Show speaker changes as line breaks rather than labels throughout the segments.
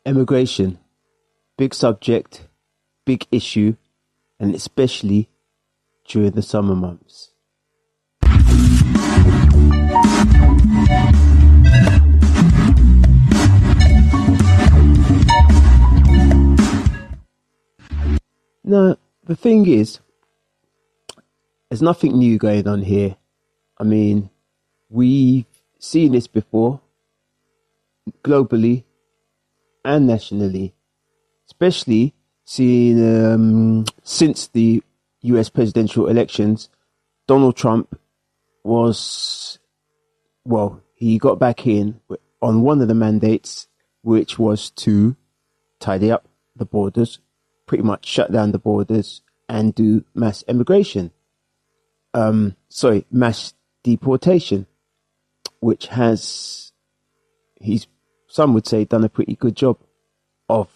Emigration, big subject, big issue, and especially during the summer months. Now, the thing is, there's nothing new going on here. I mean, we've seen this before, globally and nationally, especially seeing since the US presidential elections. Donald Trump he got back in on one of the mandates, which was to tidy up the borders, pretty much shut down the borders and do mass immigration. Mass deportation, which some would say, done a pretty good job of.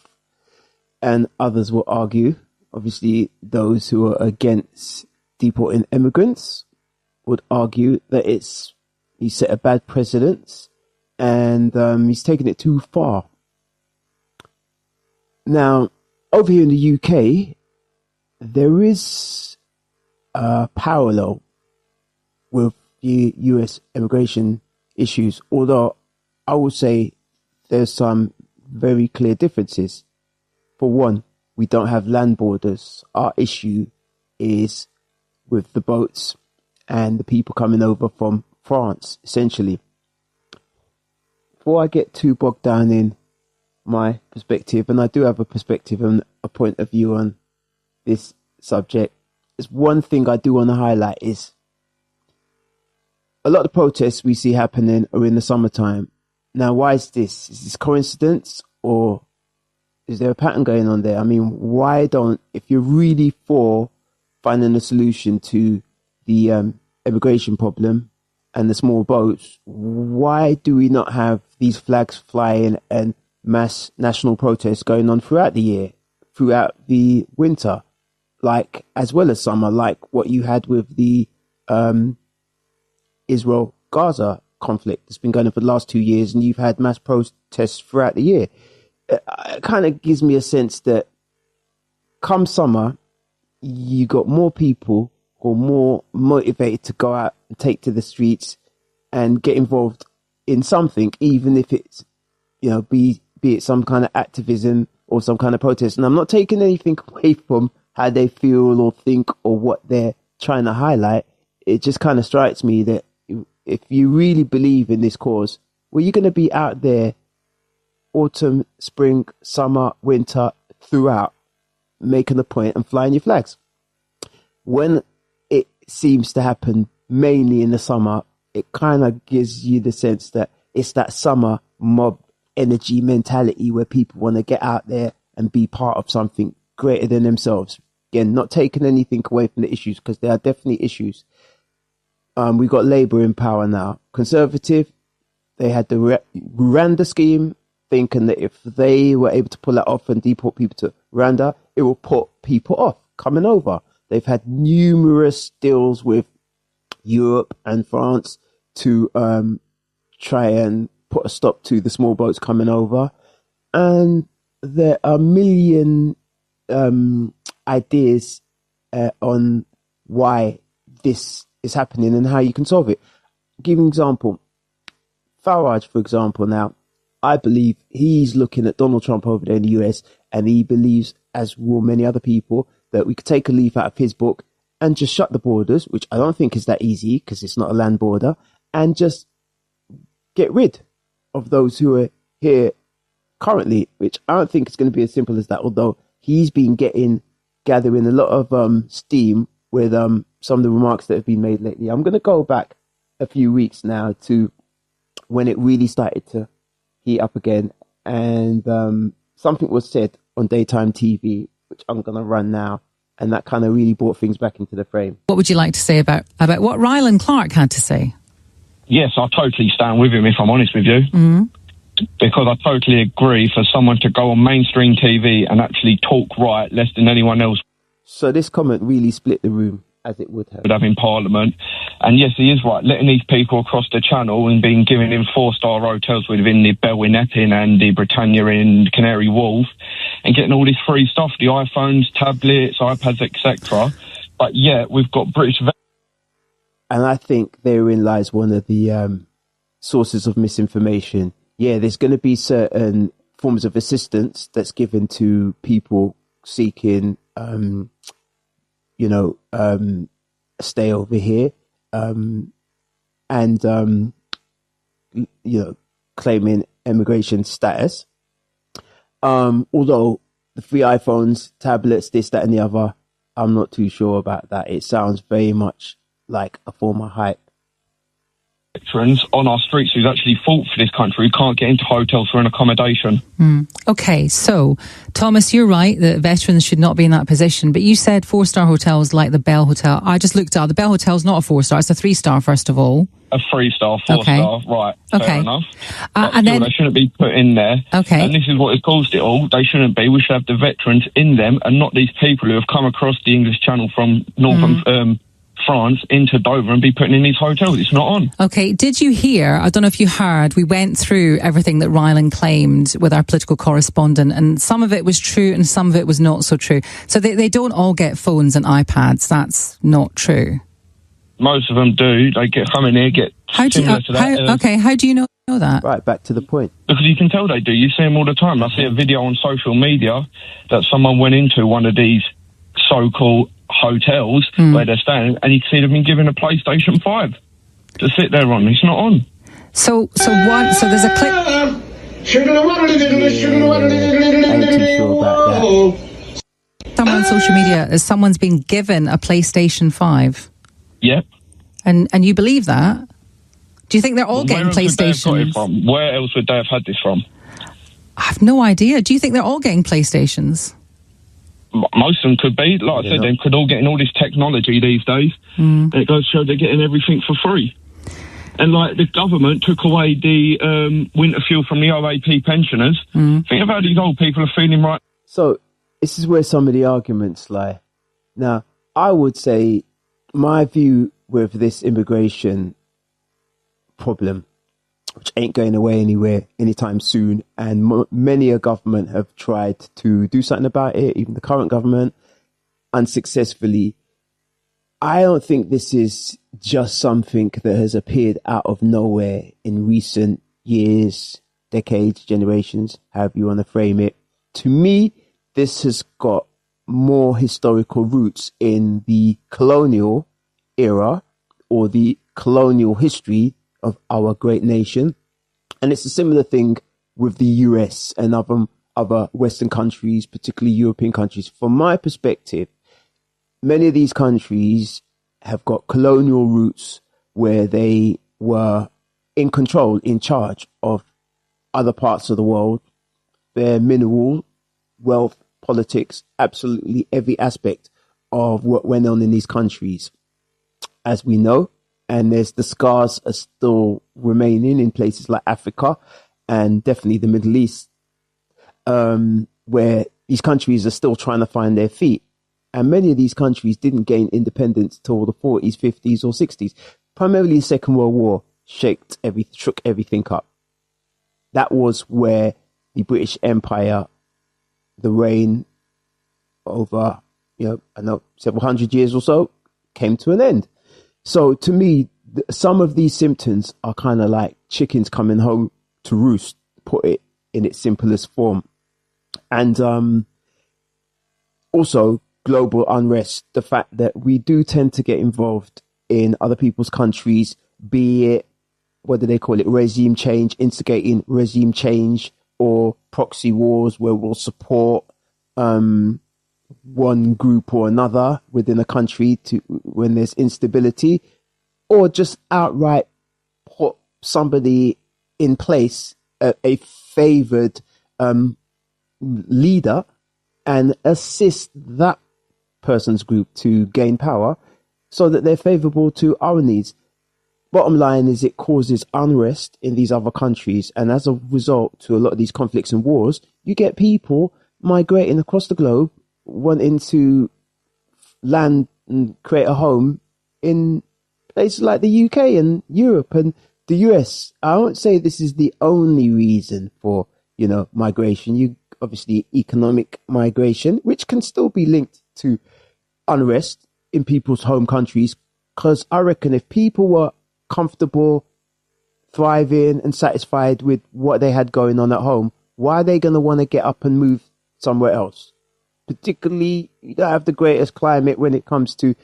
And others will argue, obviously those who are against deporting immigrants would argue that he set a bad precedent and he's taken it too far. Now, over here in the UK, there is a parallel with the US immigration issues, although I would say there's some very clear differences. For one, we don't have land borders. Our issue is with the boats and the people coming over from France, essentially. Before I get too bogged down in my perspective, and I do have a perspective and a point of view on this subject, there's one thing I do want to highlight is a lot of the protests we see happening are in the summertime. Now, why is this? Is this coincidence, or is there a pattern going on there? I mean, if you're really for finding a solution to the immigration problem and the small boats, why do we not have these flags flying and mass national protests going on throughout the year, throughout the winter, like as well as summer, like what you had with the Israel-Gaza conflict that's been going on for the last 2 years, and you've had mass protests throughout the year? It kind of gives me a sense that come summer, you got more people who are more motivated to go out and take to the streets and get involved in something, even if it's, be it some kind of activism or some kind of protest. And I'm not taking anything away from how they feel or think or what they're trying to highlight. It just kind of strikes me that if you really believe in this cause, well, you're going to be out there autumn, spring, summer, winter, throughout, making a point and flying your flags. When it seems to happen mainly in the summer, it kind of gives you the sense that it's that summer mob energy mentality where people want to get out there and be part of something greater than themselves. Again, not taking anything away from the issues, because there are definitely issues. We've got Labour in power now. Conservative, they had the Rwanda scheme, thinking that if they were able to pull that off and deport people to Rwanda, it will put people off coming over. They've had numerous deals with Europe and France to try and put a stop to the small boats coming over. And there are a million ideas on why this is happening and how you can solve it. I'll give you an example. Farage, for example, now, I believe he's looking at Donald Trump over there in the US, and he believes, as will many other people, that we could take a leaf out of his book and just shut the borders, which I don't think is that easy because it's not a land border, and just get rid of those who are here currently, which I don't think is going to be as simple as that, although he's been gathering a lot of steam with some of the remarks that have been made lately. I'm going to go back a few weeks now to when it really started to heat up again, and something was said on daytime TV, which I'm going to run now, and that kind of really brought things back into the frame.
What would you like to say about what Ryland Clark had to say?
Yes, I totally stand with him, if I'm honest with you.
Mm-hmm.
Because I totally agree for someone to go on mainstream TV and actually talk right less than anyone else.
So this comment really split the room. as it would have.
Would have in Parliament. And yes, he is right, letting these people across the channel and being given in 4-star hotels within the Bell in Epping and the Britannia in Canary Wharf, and getting all this free stuff, the iPhones, tablets, iPads, etc. But yeah, we've got British...
And I think therein lies one of the sources of misinformation. Yeah, there's going to be certain forms of assistance that's given to people seeking, stay over here, and claiming immigration status. Although the free iPhones, tablets, this, that, and the other, I'm not too sure about that. It sounds very much like a form of hype.
Veterans on our streets who's actually fought for this country who can't get into hotels for an accommodation.
Okay, so Thomas, you're right that veterans should not be in that position, but you said 4-star hotels like the Bell Hotel. I just looked up, the Bell Hotel's not a 4-star, it's a 3-star first of all.
A 3-star, 4-star, right, fair enough.
And
still,
then
they shouldn't be put in there.
Okay.
And this is what has caused it all. They shouldn't be. We should have the veterans in them and not these people who have come across the English Channel from northern France into Dover and be putting in these hotels. It's not on.
Okay, did you hear, I don't know if you heard, we went through everything that Rylan claimed with our political correspondent, and some of it was true and some of it was not so true. So they don't all get phones and iPads. That's not true.
Most of them do. They come in here, get
how do you know that?
Right, back to the point.
Because you can tell they do. You see them all the time. I see a video on social media that someone went into one of these so-called hotels where they're staying, and you can see they've been given a PlayStation 5 to sit there on. It's not on.
So there's a clip.
I ain't too sure about that.
Someone on social media, someone's been given a PlayStation 5.
Yep.
And you believe that? Do you think they're all getting PlayStations?
Where else would they have had this from?
I have no idea. Do you think they're all getting PlayStations?
Most of them could be. Like I said, they could all get in all this technology these days. And it goes to show they're getting everything for free. And like the government took away the winter fuel from the OAP pensioners. Think of how these old people are feeling right.
So this is where some of the arguments lie. Now, I would say my view with this immigration problem, which ain't going away anywhere anytime soon, and many a government have tried to do something about it, even the current government, unsuccessfully. I don't think this is just something that has appeared out of nowhere in recent years, decades, generations, however you want to frame it. To me, this has got more historical roots in the colonial era or the colonial history of our great nation. And it's a similar thing with the US and other Western countries, particularly European countries. From my perspective, many of these countries have got colonial roots where they were in control, in charge of other parts of the world, their mineral, wealth, politics, absolutely every aspect of what went on in these countries, as we know. And there's the scars are still remaining in places like Africa and definitely the Middle East, where these countries are still trying to find their feet. And many of these countries didn't gain independence till the 40s, 50s or 60s. Primarily the Second World War shook everything up. That was where the British Empire, the reign over, several hundred years or so, came to an end. So to me, some of these symptoms are kind of like chickens coming home to roost, put it in its simplest form. And also global unrest, the fact that we do tend to get involved in other people's countries, be it, what do they call it, regime change, instigating regime change, or proxy wars where we'll support one group or another within a country to when there's instability, or just outright put somebody in place, a favored leader, and assist that person's group to gain power so that they're favorable to our needs. Bottom line is it causes unrest in these other countries, and as a result to a lot of these conflicts and wars, you get people migrating across the globe wanting to land and create a home in places like the UK and Europe and the US. I won't say this is the only reason for, migration. You obviously economic migration, which can still be linked to unrest in people's home countries. Because I reckon if people were comfortable, thriving and satisfied with what they had going on at home, why are they going to want to get up and move somewhere else? Particularly, you don't have the greatest climate when it comes to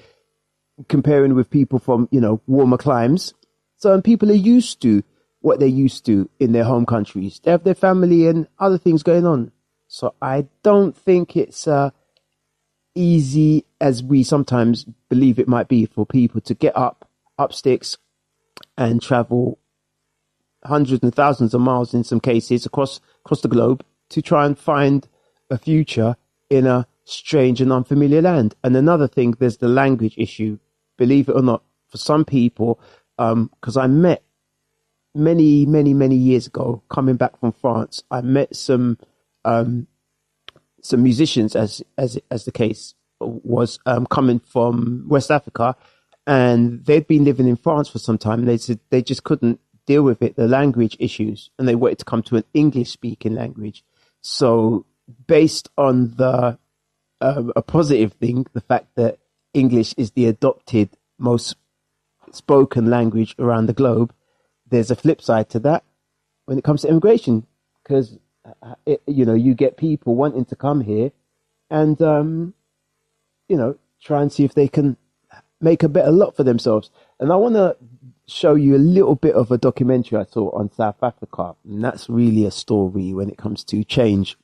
comparing with people from, warmer climes. So people are used to what they're used to in their home countries. They have their family and other things going on. So I don't think it's easy as we sometimes believe it might be for people to get up sticks and travel hundreds and thousands of miles in some cases across the globe to try and find a future in a strange and unfamiliar land. And another thing, there's the language issue. Believe it or not, for some people, because I met many years ago, coming back from France, I met some musicians, as the case was, coming from West Africa, and they'd been living in France for some time. And they said they just couldn't deal with it, the language issues, and they wanted to come to an English-speaking language. So, based on the a positive thing, the fact that English is the adopted most spoken language around the globe, there's a flip side to that when it comes to immigration, because you get people wanting to come here and try and see if they can make a better lot for themselves. And I want to show you a little bit of a documentary I saw on South Africa, and that's really a story when it comes to change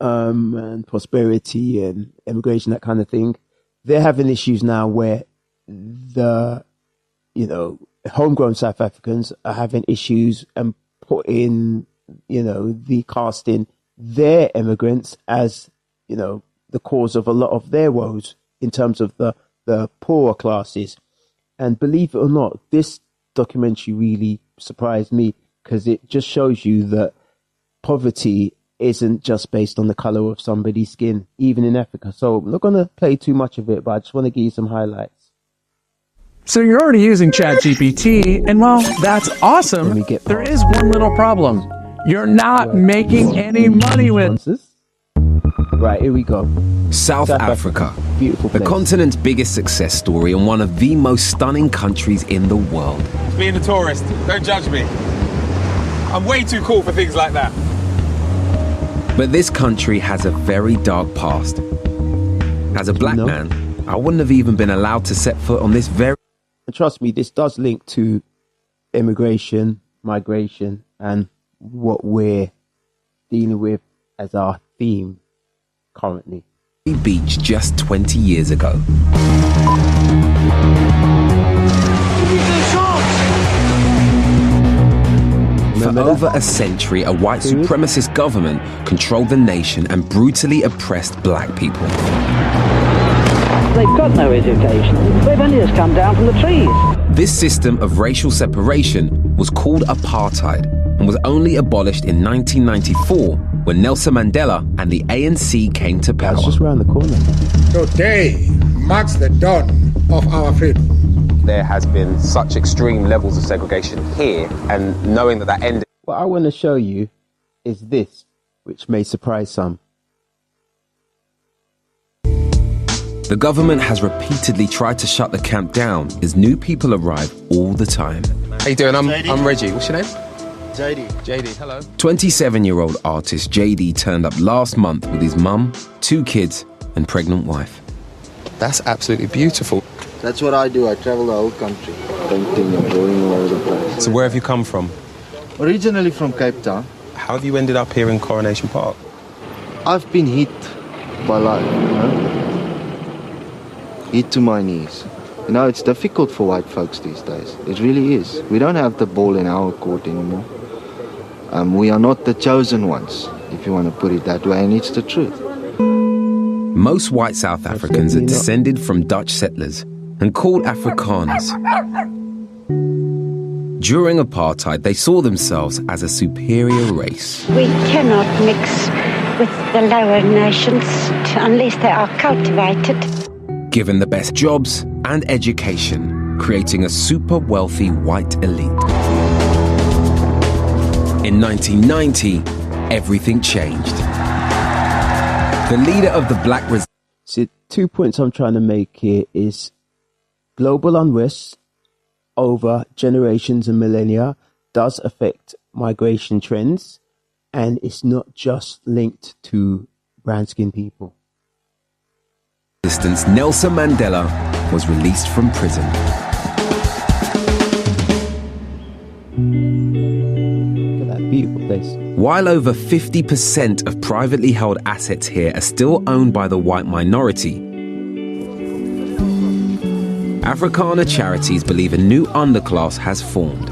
and prosperity and immigration, that kind of thing. They're having issues now where the homegrown South Africans are having issues and putting the casting their immigrants as the cause of a lot of their woes in terms of the poorer classes. And believe it or not, this documentary really surprised me, because it just shows you that poverty isn't just based on the color of somebody's skin, even in Africa. So I'm not going to play too much of it, but I just want to give you some highlights.
So you're already using ChatGPT, and while that's awesome, there is one little problem. You're not making any money with it.
Right, here we go.
South Africa.
Beautiful place.
The continent's biggest success story and one of the most stunning countries in the world.
Being a tourist, don't judge me. I'm way too cool for things like that.
But this country has a very dark past. As a black man, I wouldn't have even been allowed to set foot on this very...
And trust me, this does link to immigration, migration, and what we're dealing with as our theme currently.
Beach just 20 years ago. For over a century, a white supremacist government controlled the nation and brutally oppressed black people.
They've got no education. They've only just come down from the trees.
This system of racial separation was called apartheid and was only abolished in 1994 when Nelson Mandela and the ANC came to power.
That's just around the corner.
Today marks the dawn of our freedom.
There has been such extreme levels of segregation here, and knowing that ended...
What I want to show you is this, which may surprise some.
The government has repeatedly tried to shut the camp down as new people arrive all the time.
How you doing? I'm Reggie. What's your name? JD, hello.
27-year-old artist JD turned up last month with his mum, 2 kids, and pregnant wife.
That's absolutely beautiful.
That's what I do. I travel the whole country, painting and drawing all over the place.
So where have you come from?
Originally from Cape Town.
How have you ended up here in Coronation Park?
I've been hit by life, Hit to my knees. It's difficult for white folks these days. It really is. We don't have the ball in our court anymore. We are not the chosen ones, if you want to put it that way, and it's the truth.
Most white South Africans are descended from Dutch settlers and called Afrikaners. During apartheid, they saw themselves as a superior race.
We cannot mix with the lower nations unless they are cultivated.
given the best jobs and education, creating a super wealthy white elite. In 1990, everything changed. The leader of the black resistance.
See, 2 points I'm trying to make here is global unrest over generations and millennia does affect migration trends, and it's not just linked to brown-skinned people.
Nelson Mandela was released from prison.
Look at that beautiful place.
While over 50% of privately held assets here are still owned by the white minority, Afrikaner charities believe a new underclass has formed,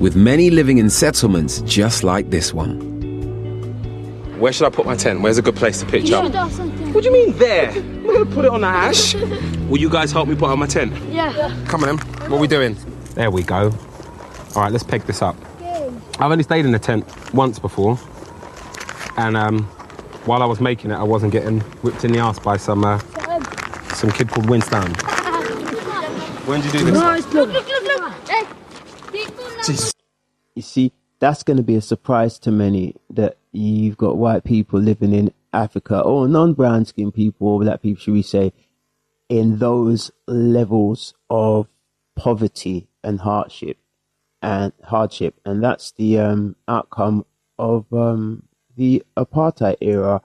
with many living in settlements just like this one.
Where should I put my tent? Where's a good place to pitch up? What do you mean there? I'm not going to put it on the ash. Will you guys help me put on my tent?
Yeah.
Come on then. What are we doing? There we go. All right, let's peg this up. I've only stayed in a tent once before. And while I was making it, I wasn't getting whipped in the ass by some kid called Winston. When did you do this?
Look.
You see, that's going to be a surprise to many, that you've got white people living in Africa, or non-brown skinned people, or black people, should we say, in those levels of poverty and hardship. And that's the outcome of the apartheid era.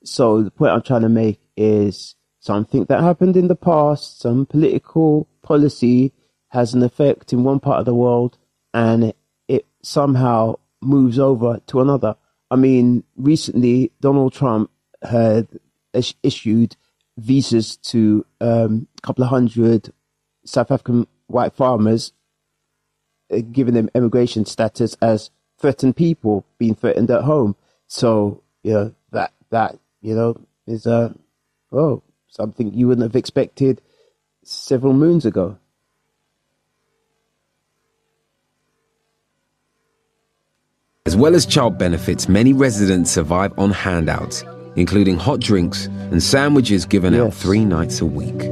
So the point I'm trying to make is something that happened in the past, some political policy has an effect in one part of the world, and it somehow moves over to another. I mean, recently Donald Trump had issued visas to a couple of hundred South African white farmers, giving them immigration status as threatened people, being threatened at home. So, that is something you wouldn't have expected several moons ago.
As well as child benefits, many residents survive on handouts, including hot drinks and sandwiches given out 3 nights a week.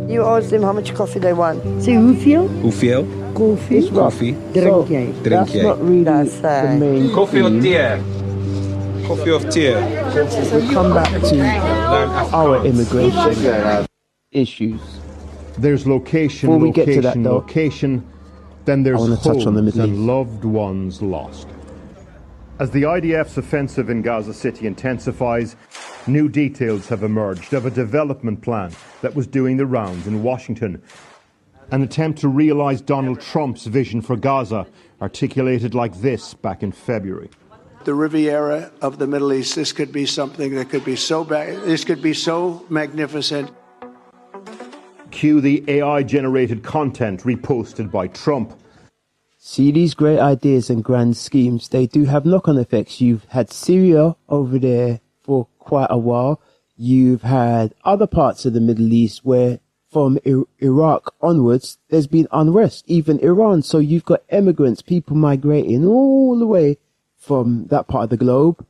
You ask them how much coffee they want. Say, hoeveel?
Hoeveel?
Coffee.
Coffee.
Drink jij?
That's not really the main
Coffee or
theme.
tea? Coffee or tea?
We'll come back to our immigration issues.
There's location,
Before we get to that, though,
location, then there's
I want to touch on the
homes
Middle East.
and loved ones lost. As the IDF's offensive in Gaza City intensifies, new details have emerged of a development plan that was doing the rounds in Washington. An attempt to realize Donald Trump's vision for Gaza, articulated like this back in February.
The Riviera of the Middle East, this could be something that could be so this could be so magnificent.
Cue the AI-generated content reposted by Trump.
See, these great ideas and grand schemes, they do have knock-on effects. You've had Syria over there for quite a while. You've had other parts of the Middle East where from Iraq onwards, there's been unrest, even Iran. So you've got immigrants, people migrating all the way from that part of the globe,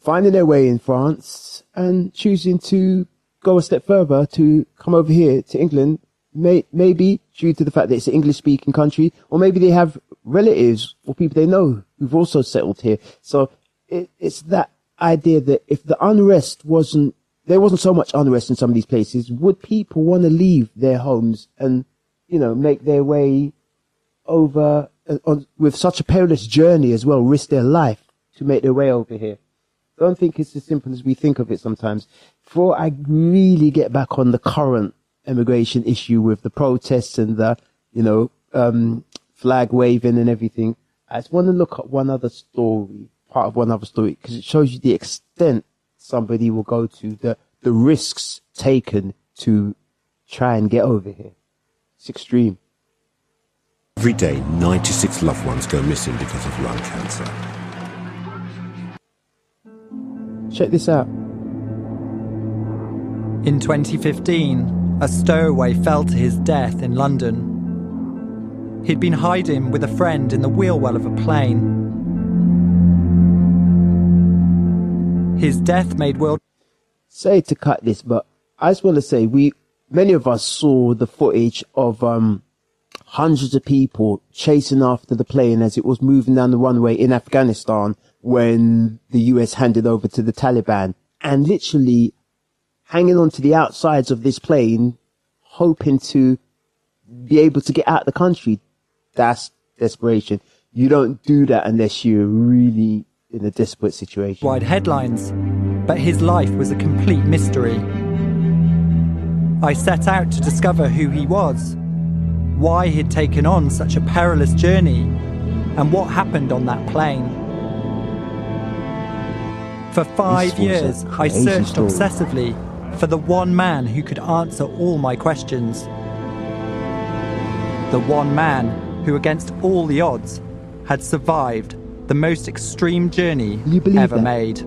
finding their way in France and choosing to go a step further to come over here to England, maybe due to the fact that it's an English-speaking country, or maybe they have relatives or people they know who've also settled here. So it's that idea that if the unrest there wasn't so much unrest in some of these places, would people want to leave their homes and, make their way over with such a perilous journey as well, risk their life to make their way over here? I don't think it's as simple as we think of it sometimes. Before I really get back on the current immigration issue with the protests and the, flag waving and everything, I just want to look at part of one other story, because it shows you the extent somebody will go to, the risks taken to try and get over here. It's extreme.
Every day, 96 loved ones go missing because of lung cancer.
Check this out.
In 2015, a stowaway fell to his death in London. He'd been hiding with a friend in the wheel well of a plane. His death made world...
Say to cut this, but I just want to say we many of us saw the footage of hundreds of people chasing after the plane as it was moving down the runway in Afghanistan when the US handed over to the Taliban, and literally hanging on to the outsides of this plane, hoping to be able to get out of the country. That's desperation. You don't do that unless you're really in a desperate situation.
Wide headlines, but his life was a complete mystery. I set out to discover who he was, why he'd taken on such a perilous journey, and what happened on that plane. For 5 years, I searched obsessively for the one man who could answer all my questions. The one man who, against all the odds, had survived the most extreme journey ever made.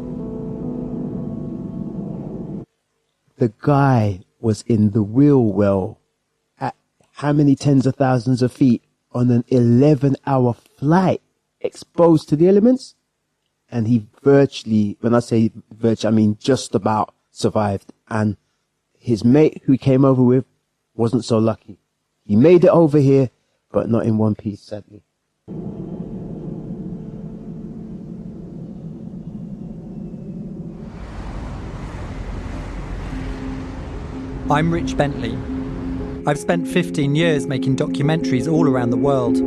The guy was in the wheel well at how many tens of thousands of feet on an 11-hour flight, exposed to the elements, and he virtually, when I say virtually, I mean just about survived. And his mate who he came over with wasn't so lucky. He made it over here, but not in one piece, sadly.
I'm Rich Bentley. I've spent 15 years making documentaries all around the world.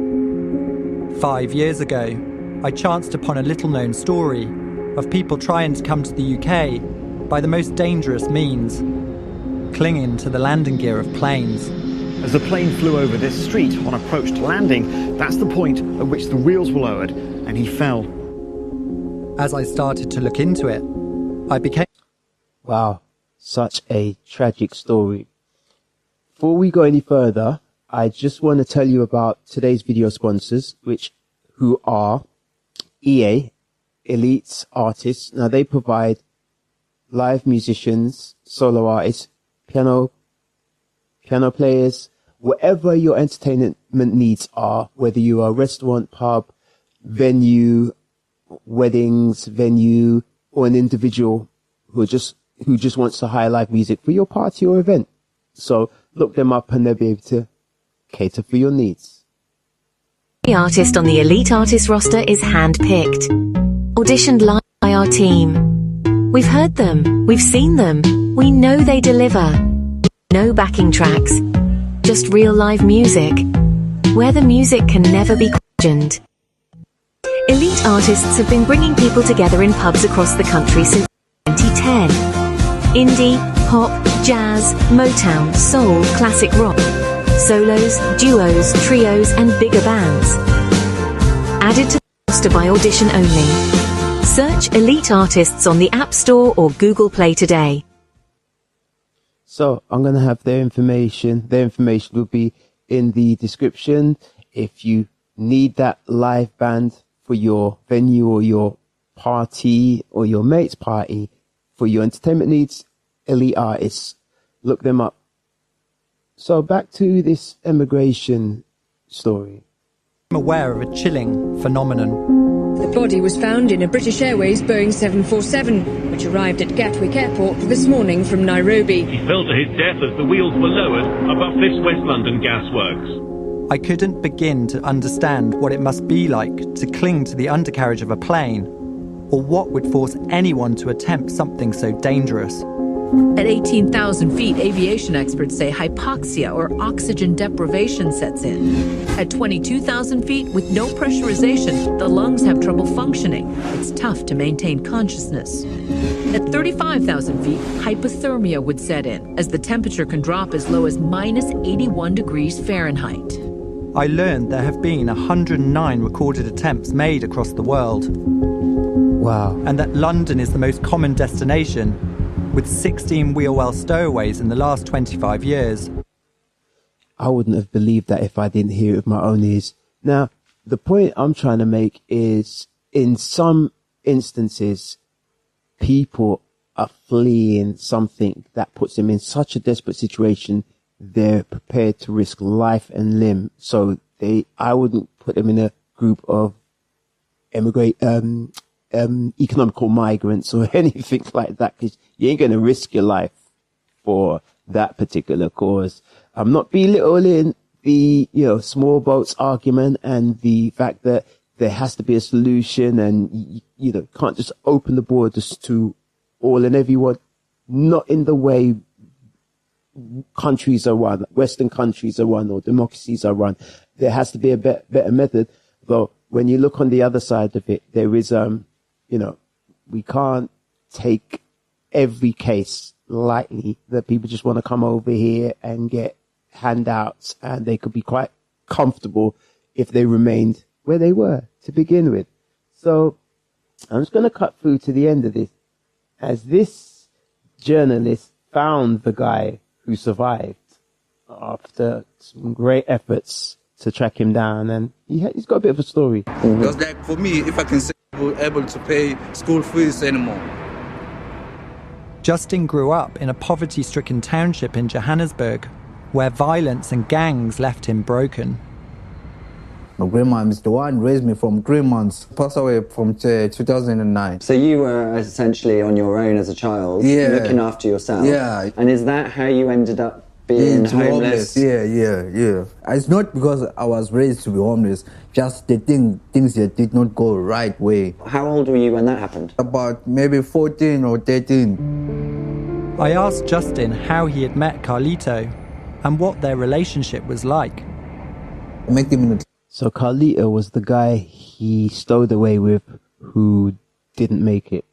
5 years ago, I chanced upon a little-known story of people trying to come to the UK by the most dangerous means, clinging to the landing gear of planes.
As the plane flew over this street on approach to landing, that's the point at which the wheels were lowered, and he fell.
As I started to look into it, I became...
Wow, such a tragic story. Before we go any further, I just want to tell you about today's video sponsors, who are EA, Elite Artists. Now, they provide live musicians, solo artists, piano players, whatever your entertainment needs are, whether you are a restaurant, pub, venue, weddings, venue, or an individual who just wants to hire live music for your party or event. So look them up and they'll be able to cater for your needs.
The artist on the Elite Artist roster is hand-picked, auditioned live by our team. We've heard them, we've seen them, we know they deliver. No backing tracks, just real live music, where the music can never be questioned. Elite Artists have been bringing people together in pubs across the country since 2010. Indie, pop, jazz, Motown, soul, classic rock, solos, duos, trios and bigger bands. Added to the roster by audition only. Search Elite Artists on the App Store or Google Play today.
So I'm going to have their information. Their information will be in the description. If you need that live band for your venue or your party or your mate's party, for your entertainment needs, Elite Artists, look them up. So back to this emigration story.
I'm aware of a chilling phenomenon.
The body was found in a British Airways Boeing 747, which arrived at Gatwick Airport this morning from Nairobi.
He fell to his death as the wheels were lowered above this West London gasworks.
I couldn't begin to understand what it must be like to cling to the undercarriage of a plane, or what would force anyone to attempt something so dangerous.
At 18,000 feet, aviation experts say hypoxia or oxygen deprivation sets in. At 22,000 feet, with no pressurization, the lungs have trouble functioning. It's tough to maintain consciousness. At 35,000 feet, hypothermia would set in, as the temperature can drop as low as minus 81 degrees Fahrenheit.
I learned there have been 109 recorded attempts made across the world.
Wow.
And that London is the most common destination, with 16 wheel-well stowaways in the last 25 years.
I wouldn't have believed that if I didn't hear it with my own ears. Now, the point I'm trying to make is, in some instances, people are fleeing something that puts them in such a desperate situation, they're prepared to risk life and limb. So I wouldn't put them in a group of economical migrants or anything like that, because you ain't going to risk your life for that particular cause. I'm not belittling the, small boats argument and the fact that there has to be a solution and, can't just open the borders to all and everyone, not in the way countries are run, Western countries are run or democracies are run. There has to be a better method. Though when you look on the other side of it, there is, we can't take every case lightly that people just want to come over here and get handouts, and they could be quite comfortable if they remained where they were to begin with. So I'm just going to cut through to the end of this, as this journalist found the guy who survived after some great efforts to track him down, and he's got a bit of a story.
Because like for me, if I can say I'm able to pay school fees anymore.
Justin grew up in a poverty-stricken township in Johannesburg, where violence and gangs left him broken.
My grandma is the one who raised me from 3 months, passed away from 2009.
So you were essentially on your own as a child, looking after yourself.
Yeah.
And is that how you ended up being homeless?
Yeah. It's not because I was raised to be homeless, just the things that did not go the right way.
How old were you when that happened?
About maybe 14 or 13.
I asked Justin how he had met Carlito and what their relationship was like.
So Carlito was the guy he stowed away with who didn't make it.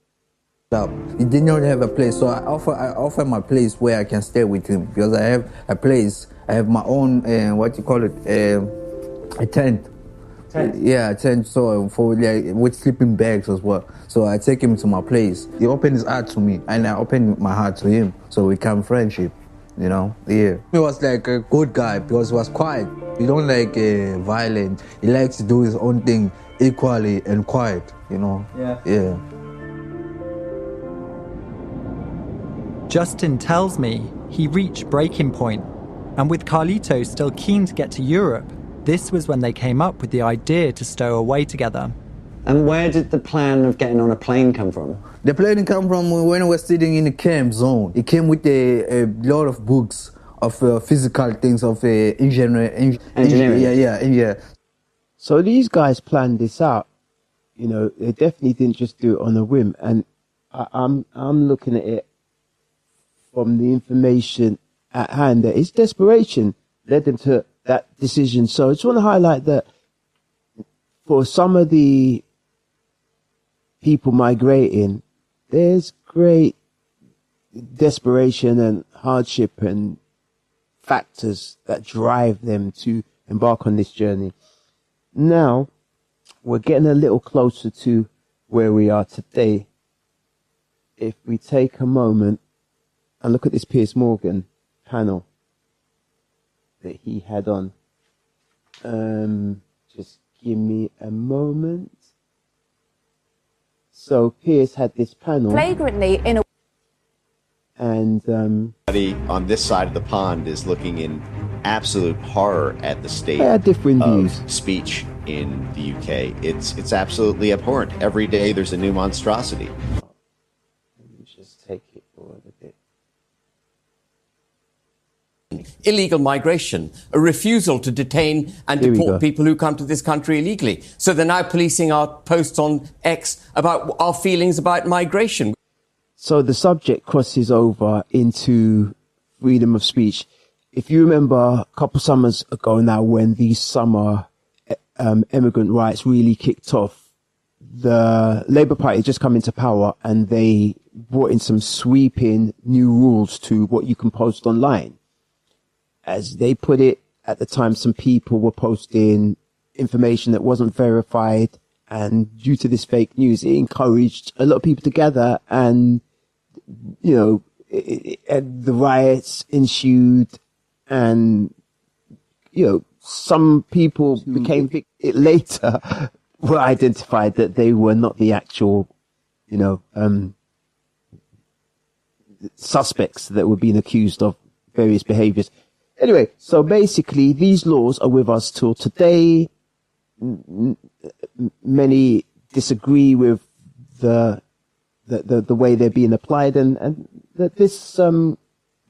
He did not have a place, so I offer my place where I can stay with him, because I have a place. I have my own, a tent. Yeah, a tent, so with sleeping bags as well. So I take him to my place. He opened his heart to me, and I opened my heart to him, so we become friendship, Yeah. He was like a good guy because he was quiet. He don't like violent. He likes to do his own thing equally and quiet, Yeah.
Justin tells me he reached breaking point, and with Carlito still keen to get to Europe, this was when they came up with the idea to stow away together.
And where did the plan of getting on a plane come from?
The plane came from when I was sitting in the camp zone. It came with a lot of books of physical things, of engineering. Yeah.
So these guys planned this out. They definitely didn't just do it on a whim. And I'm looking at it from the information at hand that his desperation led them to that decision. So I just want to highlight that for some of the people migrating, there's great desperation and hardship and factors that drive them to embark on this journey. Now, we're getting a little closer to where we are today. If we take a moment and look at this Piers Morgan panel that he had on. Just give me a moment. So Piers had this panel.
Flagrantly in a...
And
on this side of the pond is looking in absolute horror at the state
of
speech in the UK. It's absolutely abhorrent. Every day there's a new monstrosity.
Let me just take it forward a bit.
Illegal migration, a refusal to detain and deport people who come to this country illegally. So they're now policing our posts on X about our feelings about migration.
So the subject crosses over into freedom of speech. If you remember a couple summers ago now, when the summer immigrant rights really kicked off, the Labour Party had just come into power and they brought in some sweeping new rules to what you can post online. As they put it, at the time, some people were posting information that wasn't verified, and due to this fake news, it encouraged a lot of people to gather, and, the riots ensued, and, some people later were identified that they were not the actual, suspects that were being accused of various behaviors. Anyway, so basically these laws are with us till today. Many disagree with the way they're being applied, and that this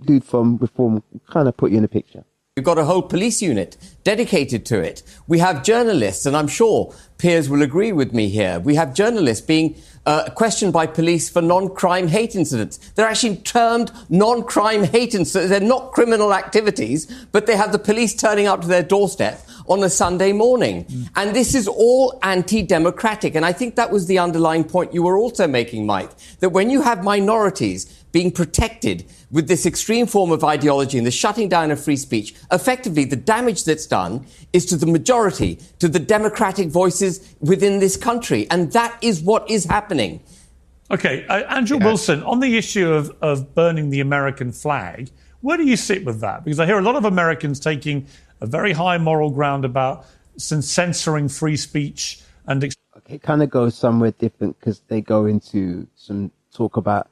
dude from Reform kind of put you in the picture.
We've got a whole police unit dedicated to it. We have journalists, and I'm sure peers will agree with me here. We have journalists being questioned by police for non-crime hate incidents. They're actually termed non-crime hate incidents. They're not criminal activities, but they have the police turning up to their doorstep on a Sunday morning. And this is all anti-democratic. And I think that was the underlying point you were also making, Mike, that when you have minorities being protected with this extreme form of ideology and the shutting down of free speech, effectively the damage that's done is to the majority, to the democratic voices within this country. And that is what is happening.
OK, Andrew Wilson, on the issue of burning the American flag, where do you sit with that? Because I hear a lot of Americans taking a very high moral ground about censoring free speech. And
it kind of goes somewhere different because they go into some talk about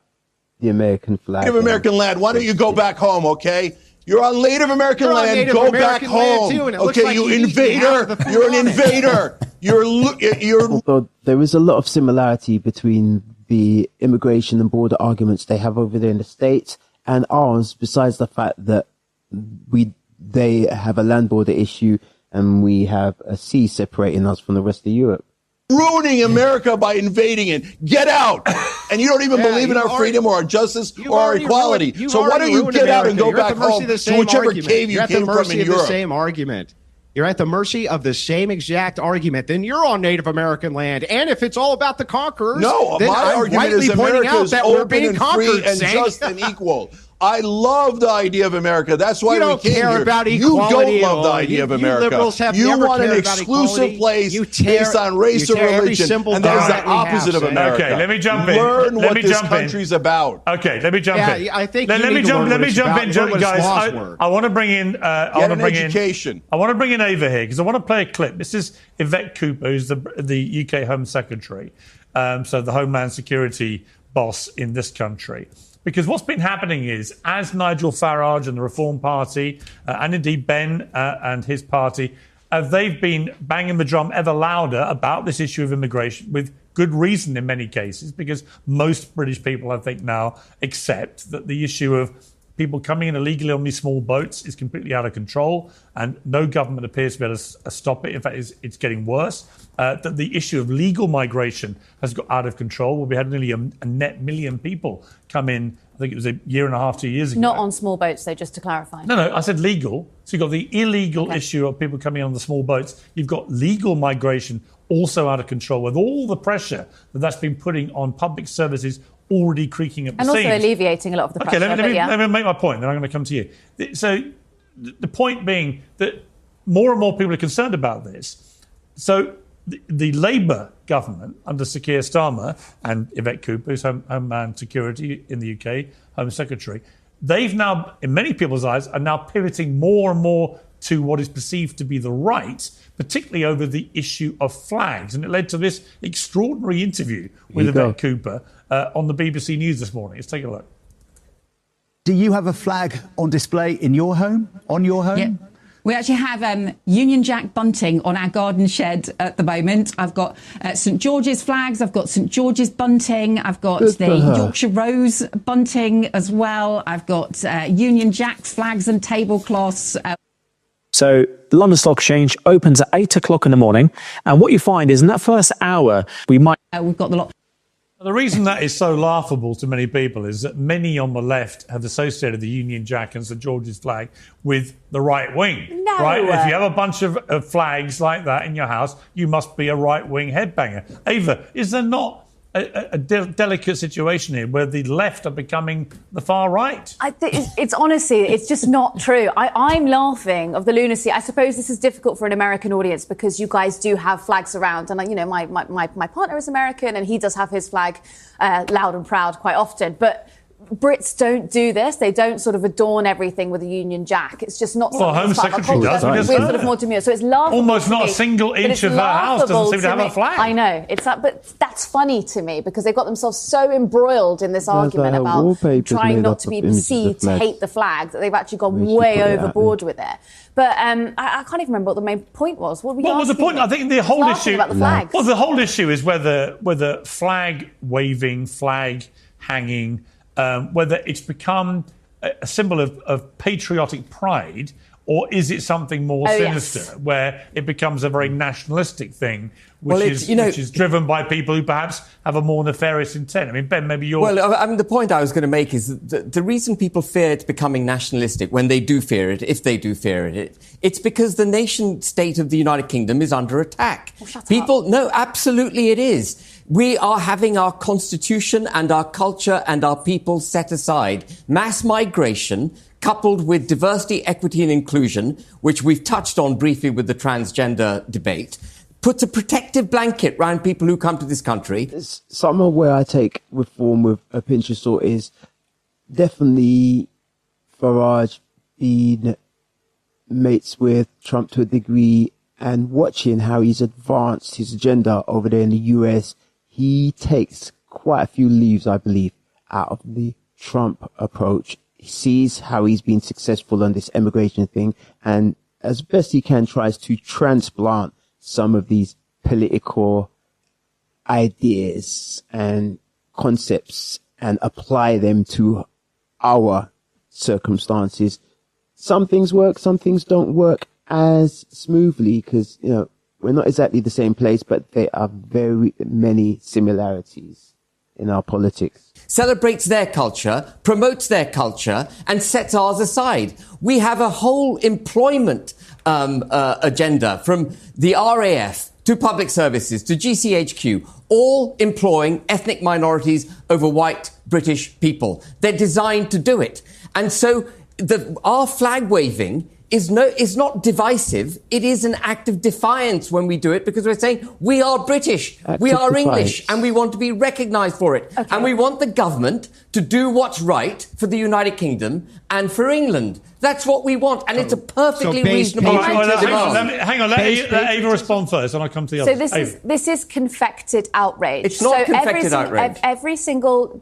the American flag.
Native American land. Why don't you go back home, okay? You're on Native American land. Go back home. Okay, you invader. You're an invader. You're.
Although there is a lot of similarity between the immigration and border arguments they have over there in the States and ours, besides the fact that they have a land border issue and we have a sea separating us from the rest of Europe.
Ruining America by invading it. Get out! And you don't even believe in our freedom or our justice or our equality. So why don't you get out and go back home to whichever cave you came from in Europe?
The same argument. You're at the mercy of the same exact argument. Then you're on Native American land. And if it's all about the conquerors,
no,
then
my
I'm
argument is
America
is open and free and just and equal. I love the idea of America. That's why we came here.
About
you don't love the idea of America.
You liberals have
you
never
want an
cared
exclusive place based on race or religion, and that is the opposite of America.
Okay, let me jump in.
Learn what this country's about.
Okay, let me jump in.
I think
let me jump in, guys. I want to bring in. I want to bring in Ava here because I want to play a clip. This is Yvette Cooper, who's the UK Home Secretary, so the Homeland Security boss in this country. Because what's been happening is, as Nigel Farage and the Reform Party, and indeed Ben and his party, they've been banging the drum ever louder about this issue of immigration, with good reason in many cases, because most British people, I think, now accept that the issue of people coming in illegally on these small boats is completely out of control, and no government appears to be able to stop it. In fact, it's getting worse. That the issue of legal migration has got out of control, where we had nearly a net million people come in, I think it was a year and a half, 2 years ago.
Not on small boats, though, just to clarify.
No, I said legal. So you've got the illegal issue of people coming on the small boats. You've got legal migration also out of control, with all the pressure that's been putting on public services already creaking up the seams.
And also alleviating a lot of the pressure.
Okay, let me make my point, then I'm going to come to you. So the point being that more and more people are concerned about this. So the Labour government under Sir Keir Starmer and Yvette Cooper, who's Homeland Security in the UK, Home Secretary, they've now, in many people's eyes, are now pivoting more and more to what is perceived to be the right, particularly over the issue of flags. And it led to this extraordinary interview with Yvette Cooper on the BBC News this morning. Let's take a look.
Do you have a flag on display in your home, on your home?
Yeah. We actually have Union Jack bunting on our garden shed at the moment. I've got St George's flags. I've got St George's bunting. I've got the Yorkshire Rose bunting as well. I've got Union Jack's flags and tablecloths.
So the London Stock Exchange opens at 8 o'clock in the morning. And what you find is in that first hour, we've
got the lot.
The reason that is so laughable to many people is that many on the left have associated the Union Jack and St George's flag with the right wing.
No.
Right? If you have a bunch of flags like that in your house, you must be a right-wing headbanger. Ava, is there not a delicate situation here where the left are becoming the far right?
It's honestly, it's just not true. I'm laughing of the lunacy. I suppose this is difficult for an American audience because you guys do have flags around. And, you know, my partner is American and he does have his flag loud and proud quite often. But Brits don't do this. They don't sort of adorn everything with a Union Jack. It's just not something
Home Secretary does.
We're sort of more demure. So it's laughable.
Almost not a single inch of her house doesn't seem to have a flag.
I know. But that's funny to me because they've got themselves so embroiled in this argument about trying not to be perceived to hate the flag that they've actually gone way overboard with it. But I can't even remember what the main point was. What was
the point? I think the whole issue
about the flags.
Well, the whole issue is whether flag waving, flag hanging, whether it's become a symbol of patriotic pride, or is it something more sinister, where it becomes a very nationalistic thing, which is driven by people who perhaps have a more nefarious intent? I mean, Ben, maybe you're...
Well, I mean, the point I was going to make is that the reason people fear it becoming nationalistic, when they do fear it, if they do fear it, it's because the nation state of the United Kingdom is under attack.
Oh, shut up.
No, absolutely it is. We are having our constitution and our culture and our people set aside. Mass migration, coupled with diversity, equity and inclusion, which we've touched on briefly with the transgender debate, puts a protective blanket around people who come to this country.
Somewhere where I take reform with a pinch of salt is definitely Farage being mates with Trump to a degree and watching how he's advanced his agenda over there in the US. He takes quite a few leaves, I believe, out of the Trump approach. He sees how he's been successful on this emigration thing, and as best he can tries to transplant some of these political ideas and concepts and apply them to our circumstances. Some things work, some things don't work as smoothly because, we're not exactly the same place, but there are very many similarities in our politics.
Celebrates their culture, promotes their culture, and sets ours aside. We have a whole employment agenda, from the RAF to public services to GCHQ, all employing ethnic minorities over white British people. They're designed to do it. And so our flag waving is not divisive. It is an act of defiance when we do it, because we're saying we are British, we are English, and we want to be recognised for it. Okay. And we want the government to do what's right for the United Kingdom and for England. That's what we want, and it's a perfectly reasonable thing to demand.
Hang on, let Ava respond first, and I'll come to the others.
So this is confected outrage.
It's not confected outrage.
Every single,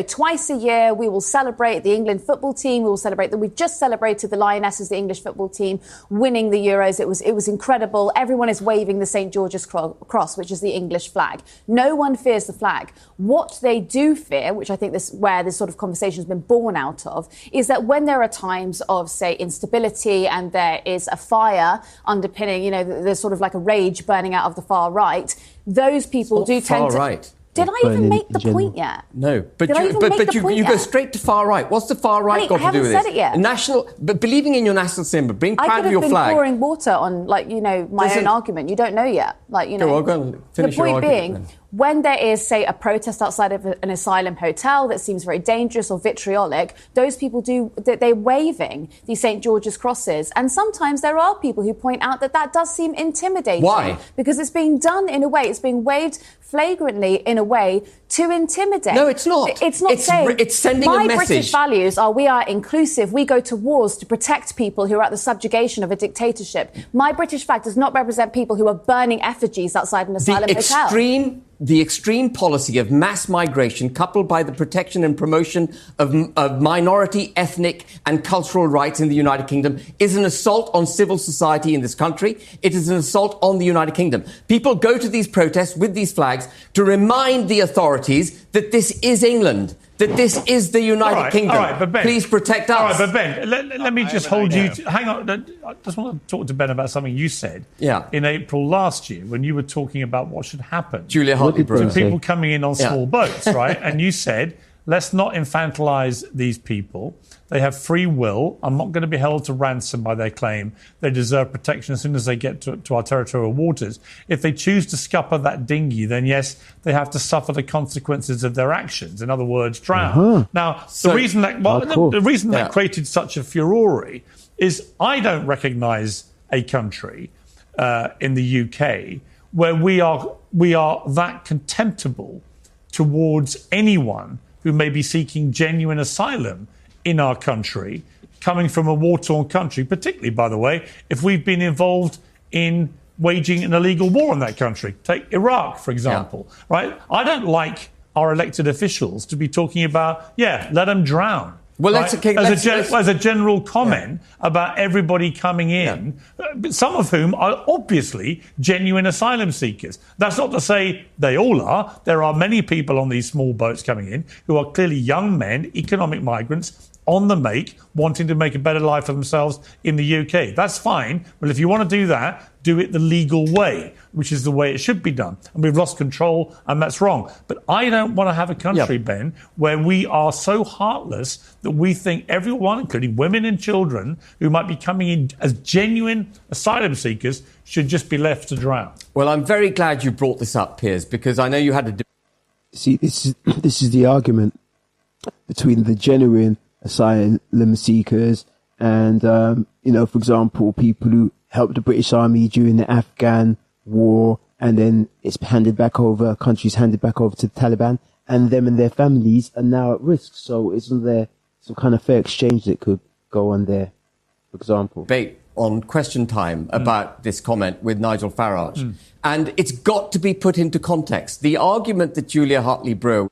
twice a year, we will celebrate the England football team. We will celebrate that. We just celebrated the Lionesses, the English football team, winning the Euros. It was incredible. Everyone is waving the St. George's Cross, which is the English flag. No one fears the flag. What they do fear, which I think where this sort of conversation has been born out of, is that when there are times of, say, instability and there is a fire underpinning, there's sort of like a rage burning out of the far right, those people do tend to...
Right.
Did I even make the point yet?
No, but you go straight to far right. What's the far right got to do with this? I haven't said it yet. But believing in your national symbol, being proud of your flag.
I could have been pouring water on, my own argument. You don't know yet.
Go on, finish your argument.
The point being, when there is, say, a protest outside of an asylum hotel that seems very dangerous or vitriolic, those people they're waving the St. George's crosses. And sometimes there are people who point out that does seem intimidating.
Why?
Because it's being done in a way, it's being waved flagrantly in a way to intimidate.
No, it's not. It's sending a message.
My British values are: we are inclusive, we go to wars to protect people who are at the subjugation of a dictatorship. My British flag does not represent people who are burning effigies outside an asylum hotel.
The extreme policy of mass migration, coupled by the protection and promotion of minority, ethnic and cultural rights in the United Kingdom, is an assault on civil society in this country. It is an assault on the United Kingdom. People go to these protests with these flags to remind the authorities that this is England, that this is the United Kingdom.
All right, but Ben,
please protect us.
All right, but Ben, let me just hold you... Hang on. I just want to talk to Ben about something you said in April last year when you were talking about what should happen to people coming in on small boats, right? And you said, let's not infantilise these people. They have free will. I'm not going to be held to ransom by their claim. They deserve protection as soon as they get to our territorial waters. If they choose to scupper that dinghy, then yes, they have to suffer the consequences of their actions. In other words, drown. Now, the reason that created such a furore is I don't recognise a country in the UK where we are that contemptible towards anyone who may be seeking genuine asylum in our country, coming from a war-torn country, particularly, by the way, if we've been involved in waging an illegal war in that country. Take Iraq, for example, right? I don't like our elected officials to be talking about, let them drown.
Well,
right? As a general comment about everybody coming in, some of whom are obviously genuine asylum seekers. That's not to say they all are. There are many people on these small boats coming in who are clearly young men, economic migrants, on the make, wanting to make a better life for themselves in the UK. That's fine. But if you want to do that, do it the legal way, which is the way it should be done. And we've lost control, and that's wrong. But I don't want to have a country, Ben, where we are so heartless that we think everyone, including women and children, who might be coming in as genuine asylum seekers, should just be left to drown.
Well, I'm very glad you brought this up, Piers, because I know you had a...
See, this is the argument between the genuine asylum seekers and, for example, people who helped the British Army during the Afghan war, and then countries handed back over to the Taliban, and them and their families are now at risk. So isn't there some kind of fair exchange that could go on there, for example?
Debate on Question Time about this comment with Nigel Farage. And it's got to be put into context. The argument that Julia Hartley-Brewer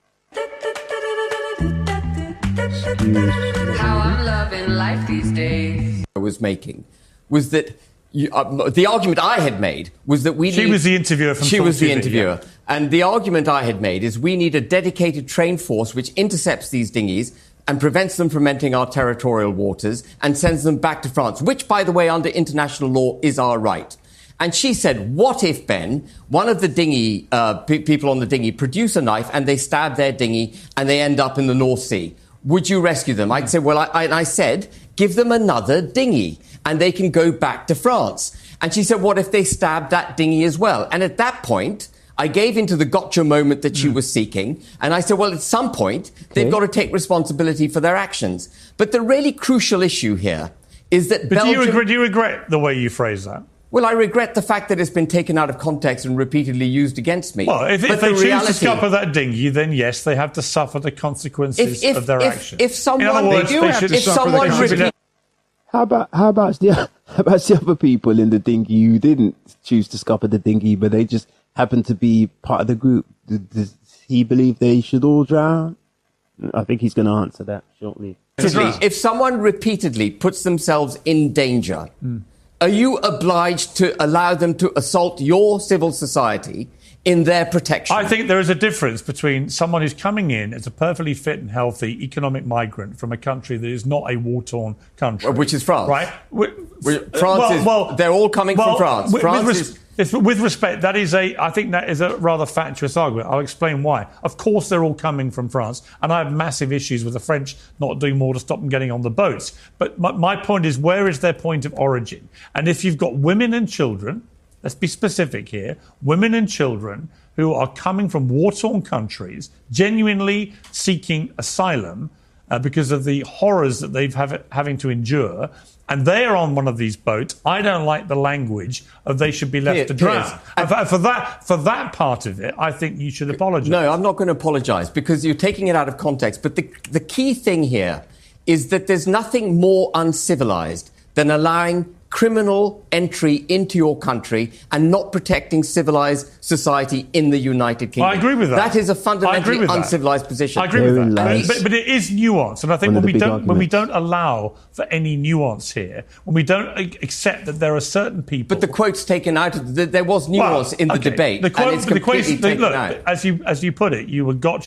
How I'm loving life these days.
was making was that the argument I had made was that we
She was the interviewer from
She was the
TV,
interviewer.
yeah.
And the argument I had made is we need a dedicated trained force which intercepts these dinghies and prevents them from entering our territorial waters and sends them back to France, which, by the way, under international law is our right. And she said, what if, Ben, one of the dinghy, people on the dinghy produce a knife and they stab their dinghy and they end up in the North Sea? Would you rescue them? I'd say, well, I said, give them another dinghy and they can go back to France. And she said, what if they stab that dinghy as well? And at that point, I gave into the gotcha moment that she was seeking. And I said, well, at some point, they've got to take responsibility for their actions. But the really crucial issue here is that Belgium...
do you regret the way you phrase that?
Well, I regret the fact that it's been taken out of context and repeatedly used against me.
Well, if they choose to scupper that dinghy, then yes, they have to suffer the consequences of their actions.
If someone...
In other words,
How about the other people in the dinghy who didn't choose to scupper the dinghy, but they just happened to be part of the group? Does he believe they should all drown? I think he's going to answer that shortly.
If someone repeatedly puts themselves in danger, are you obliged to allow them to assault your civil society in their protection?
I think there is a difference between someone who's coming in as a perfectly fit and healthy economic migrant from a country that is not a war-torn country.
Which is France.
Right?
They're all coming from France.
With respect, I think that is a rather fatuous argument. I'll explain why. Of course, they're all coming from France, and I have massive issues with the French not doing more to stop them getting on the boats. But my point is, where is their point of origin? And if you've got women and children, let's be specific here, women and children who are coming from war-torn countries, genuinely seeking asylum because of the horrors that they've having to endure, and they are on one of these boats, I don't like the language of they should be left to drown. And for that part of it, I think you should apologise.
No, I'm not going to apologise because you're taking it out of context. But the key thing here is that there's nothing more uncivilised than allowing criminal entry into your country and not protecting civilised society in the United Kingdom.
I agree with that.
That is a fundamentally uncivilised position.
I agree with that. But it is nuance. And I think when we don't allow for any nuance here, when we don't accept that there are certain people...
But the quote's taken out. There was nuance in the debate. And it's completely taken out.
As you put it, you were got...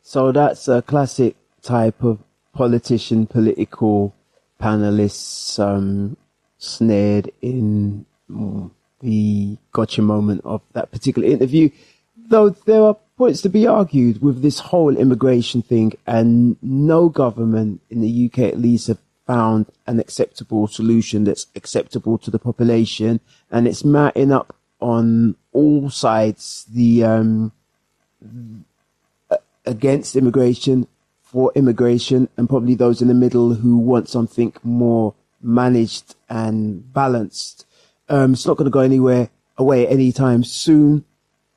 So that's a classic type of political panelists... snared in the gotcha moment of that particular interview, though there are points to be argued with this whole immigration thing, and no government in the UK at least have found an acceptable solution that's acceptable to the population, and it's mounting up on all sides, the against immigration, for immigration, and probably those in the middle who want something more managed and balanced. It's not going to go away anytime soon.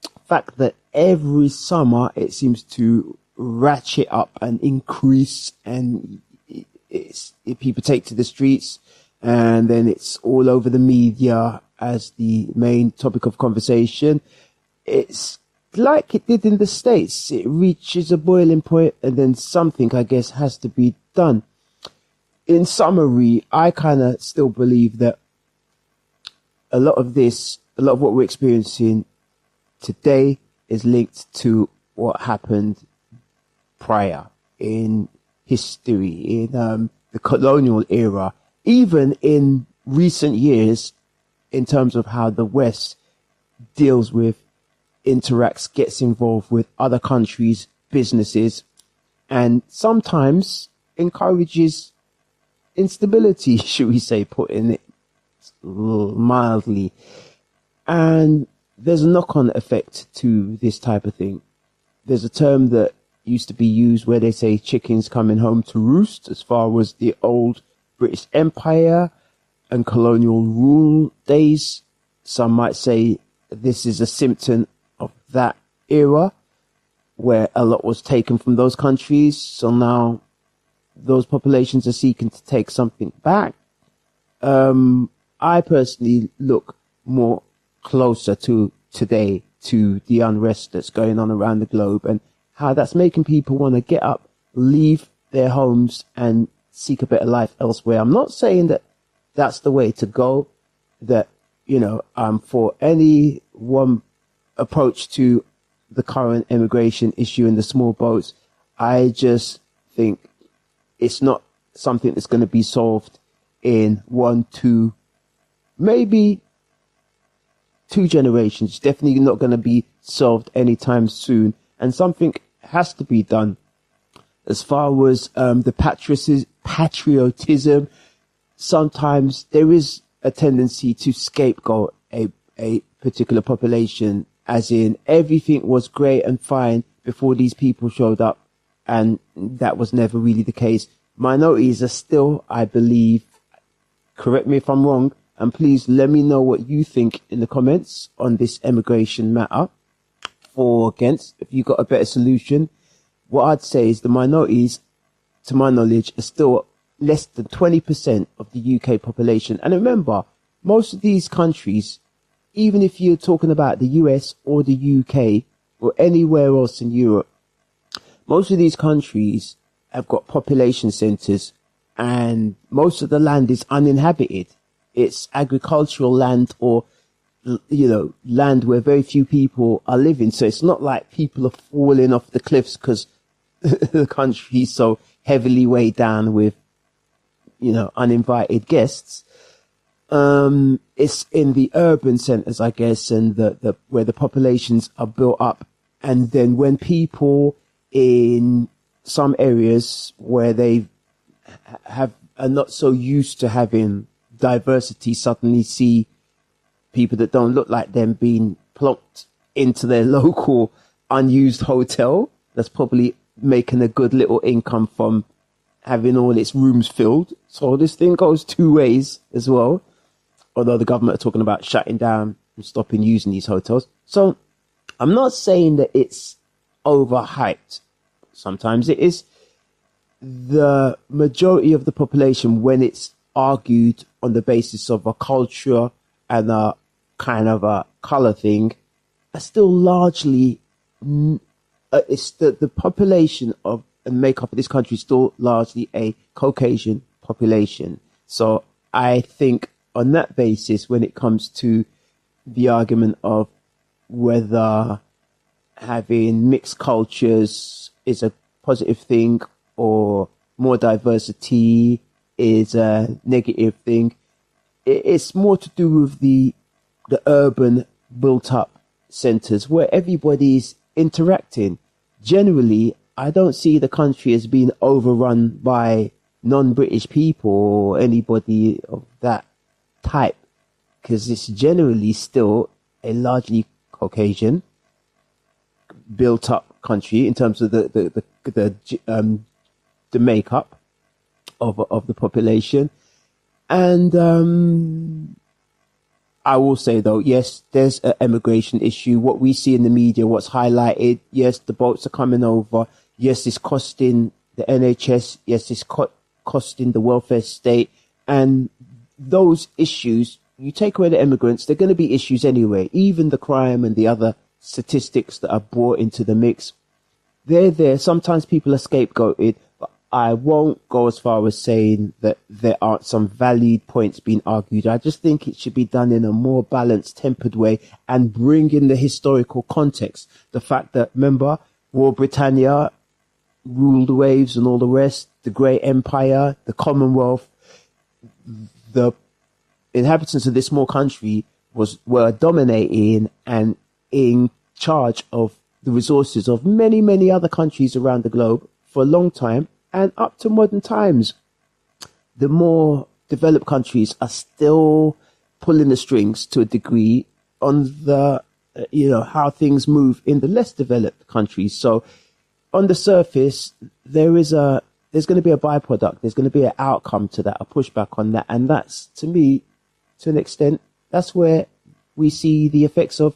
The fact that every summer it seems to ratchet up and increase, and people take to the streets, and then it's all over the media as the main topic of conversation. It's like it did in the States. It reaches a boiling point, and then something, I guess, has to be done. In summary, I kind of still believe that a lot of what we're experiencing today is linked to what happened prior in history, in the colonial era, even in recent years, in terms of how the West deals with, interacts, gets involved with other countries' businesses, and sometimes encourages instability, should we say, putting it mildly. And there's a knock-on effect to this type of thing. There's a term that used to be used where they say chickens coming home to roost, as far as the old British Empire and colonial rule days. Some might say this is a symptom of that era, where a lot was taken from those countries. So now those populations are seeking to take something back. I personally look more closer to today, to the unrest that's going on around the globe, and how that's making people want to get up, leave their homes and seek a better life elsewhere. I'm not saying that that's the way to go, that, for any one approach to the current immigration issue in the small boats. I just think it's not something that's going to be solved in 1, 2, maybe 2 generations. Definitely not going to be solved anytime soon. And something has to be done as far as the patriotism. Sometimes there is a tendency to scapegoat a particular population, as in everything was great and fine before these people showed up, and that was never really the case. Minorities are still, I believe, correct me if I'm wrong, and please let me know what you think in the comments on this immigration matter, for or against, if you got a better solution. What I'd say is the minorities, to my knowledge, are still less than 20% of the UK population. And remember, most of these countries, even if you're talking about the US or the UK or anywhere else in Europe, most of these countries have got population centres, and most of the land is uninhabited. It's agricultural land, or, land where very few people are living. So it's not like people are falling off the cliffs because the country is so heavily weighed down with, uninvited guests. It's in the urban centres, I guess, and the where the populations are built up. And then when people in some areas where they are not so used to having diversity suddenly see people that don't look like them being plopped into their local unused hotel that's probably making a good little income from having all its rooms filled. So this thing goes 2 ways as well, although the government are talking about shutting down and stopping using these hotels. So I'm not saying that it's overhyped. Sometimes it is. The majority of the population, when it's argued on the basis of a culture and a kind of a color thing, are still largely, it's the population of and makeup of this country is still largely a Caucasian population. So I think on that basis, when it comes to the argument of whether having mixed cultures is a positive thing or more diversity is a negative thing, it's more to do with the urban built up centers where everybody's interacting. Generally, I don't see the country as being overrun by non-British people or anybody of that type, because it's generally still a largely Caucasian built up country in terms of the makeup of the population. And I will say though, yes, there's an immigration issue. What we see in the media, what's highlighted, yes, the boats are coming over. Yes, it's costing the NHS. Yes, it's costing the welfare state. And those issues, you take away the immigrants, they're going to be issues anyway. Even the crime and the other statistics that are brought into the mix, they're there. Sometimes people are scapegoated, but I won't go as far as saying that there aren't some valid points being argued. I just think it should be done in a more balanced, tempered way and bring in the historical context. The fact that, remember, War Britannia, ruled the waves and all the rest, the great empire, the Commonwealth, the inhabitants of this small country were dominating and in charge of the resources of many, many other countries around the globe for a long time, and up to modern times. The more developed countries are still pulling the strings to a degree on the, how things move in the less developed countries. So on the surface, there's going to be a byproduct. There's going to be an outcome to that, a pushback on that. And that's, to me, to an extent, that's where we see the effects of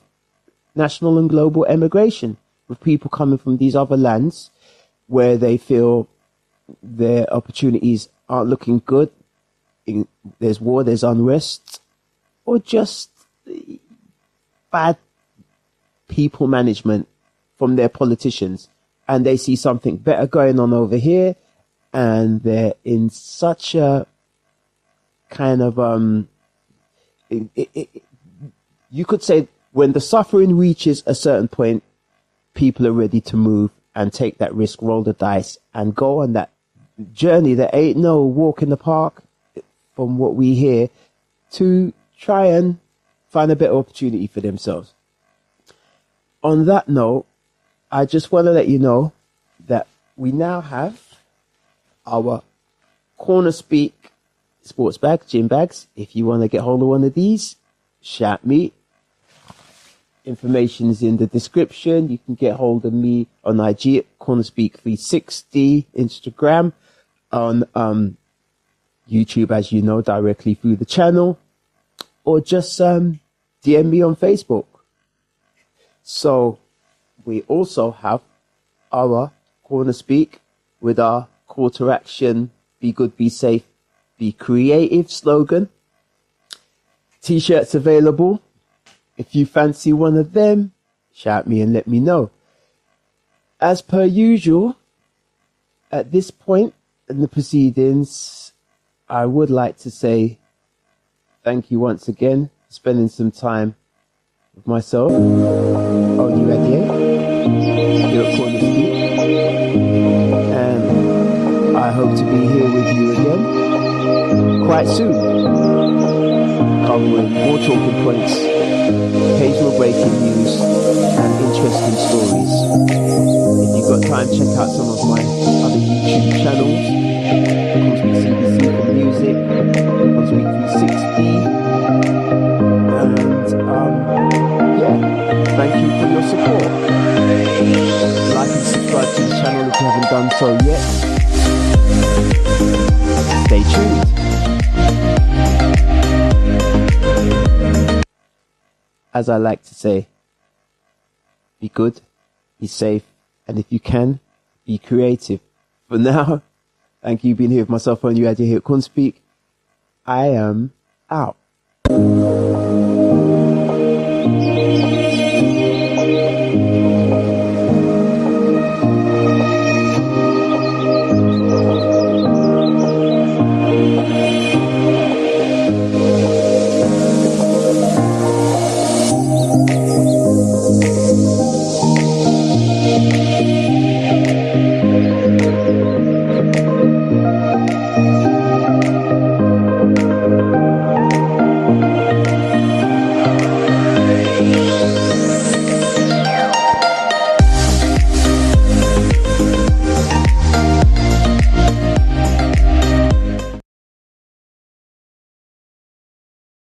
national and global emigration, with people coming from these other lands where they feel their opportunities aren't looking good. There's war, there's unrest, or just bad people management from their politicians. And they see something better going on over here, and they're in such a kind of, you could say when the suffering reaches a certain point, people are ready to move and take that risk, roll the dice, and go on that journey that ain't no walk in the park, from what we hear, to try and find a better opportunity for themselves. On that note, I just want to let you know that we now have our CornerSpeak sports bag, gym bags. If you want to get hold of one of these, shout me. Information is in the description. You can get hold of me on IG at CornerSpeak360, Instagram, on YouTube, as you know, directly through the channel, or just DM me on Facebook. So we also have our CornerSpeak with our call to action, be good, be safe, be creative slogan. T-shirts available. If you fancy one of them, shout me and let me know. As per usual, at this point in the proceedings, I would like to say thank you once again for spending some time with myself, Oluwade, here at CornerSpeak, and I hope to be here with you again quite soon, covering more talking points, occasional breaking news, and interesting stories. If you've got time, check out some of my other YouTube channels, CBC for music, CornerSpeak 360, and thank you for your support. Like and subscribe to the channel if you haven't done so yet. Stay tuned. As I like to say, be good, be safe, and if you can, be creative. For now, thank you for being here with myself, Oluwade, here at CornerSpeak. I am out.